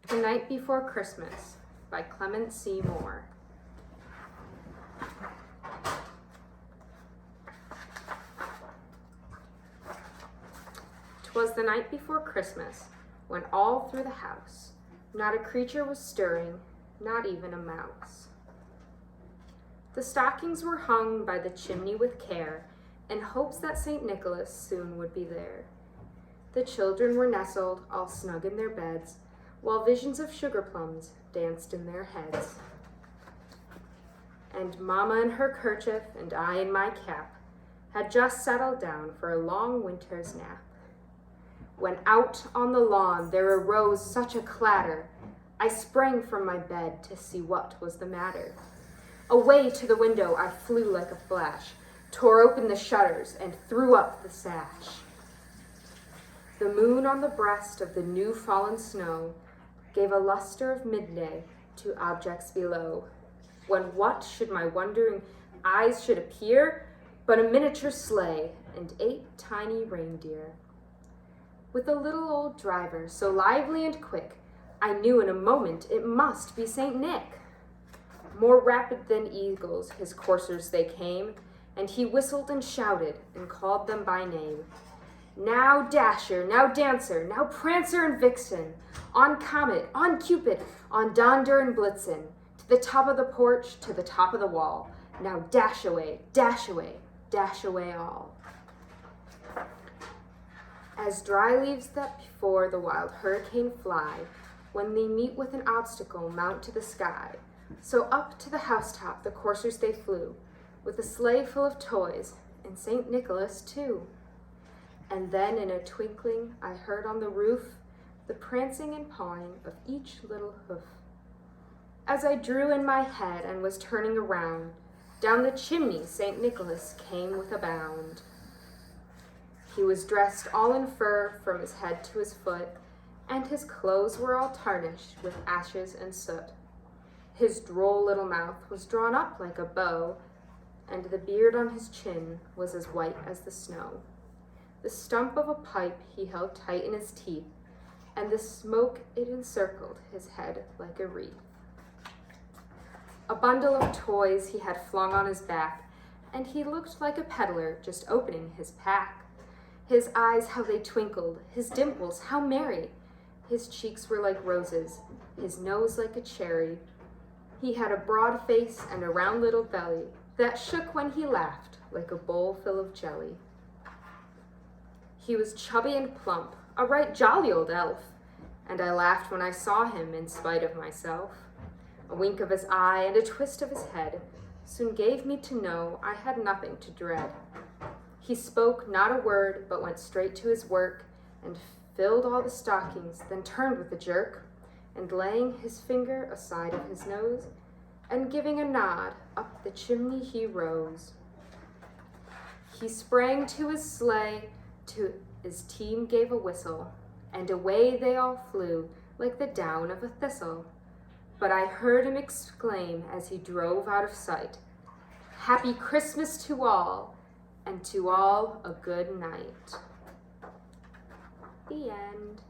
The Night Before Christmas by Clement C. Moore. 'Twas the night before Christmas, when all through the house not a creature was stirring, not even a mouse. The stockings were hung by the chimney with care, in hopes that St. Nicholas soon would be there. The children were nestled all snug in their beds, while visions of sugar plums danced in their heads. And Mamma in her kerchief and I in my cap had just settled down for a long winter's nap, when out on the lawn there arose such a clatter, I sprang from my bed to see what was the matter. Away to the window I flew like a flash, tore open the shutters and threw up the sash. The moon on the breast of the new fallen snow gave a luster of midday to objects below, when what should my wondering eyes should appear but a miniature sleigh and 8 tiny reindeer. With a little old driver so lively and quick, I knew in a moment it must be St. Nick. More rapid than eagles his coursers they came, and he whistled and shouted and called them by name. Now Dasher, now Dancer, now Prancer and Vixen, on Comet, on Cupid, on Donder and Blitzen, to the top of the porch, to the top of the wall. Now dash away, dash away, dash away all. As dry leaves that before the wild hurricane fly, when they meet with an obstacle mount to the sky, so up to the housetop the coursers they flew, with a sleigh full of toys, and St. Nicholas too. And then in a twinkling I heard on the roof the prancing and pawing of each little hoof. As I drew in my head and was turning around, down the chimney St. Nicholas came with a bound. He was dressed all in fur from his head to his foot, and his clothes were all tarnished with ashes and soot. His droll little mouth was drawn up like a bow, and the beard on his chin was as white as the snow. The stump of a pipe he held tight in his teeth, and the smoke it encircled his head like a wreath. A bundle of toys he had flung on his back, and he looked like a peddler just opening his pack. His eyes, how they twinkled, his dimples, how merry. His cheeks were like roses, his nose like a cherry. He had a broad face and a round little belly that shook when he laughed like a bowl full of jelly. He was chubby and plump, a right jolly old elf, and I laughed when I saw him in spite of myself. A wink of his eye and a twist of his head soon gave me to know I had nothing to dread. He spoke not a word, but went straight to his work and filled all the stockings, then turned with a jerk, and laying his finger aside of his nose, and giving a nod, up the chimney he rose. He sprang to his sleigh, to his team gave a whistle, and away they all flew like the down of a thistle. But I heard him exclaim as he drove out of sight, "Happy Christmas to all, and to all a good night." The end.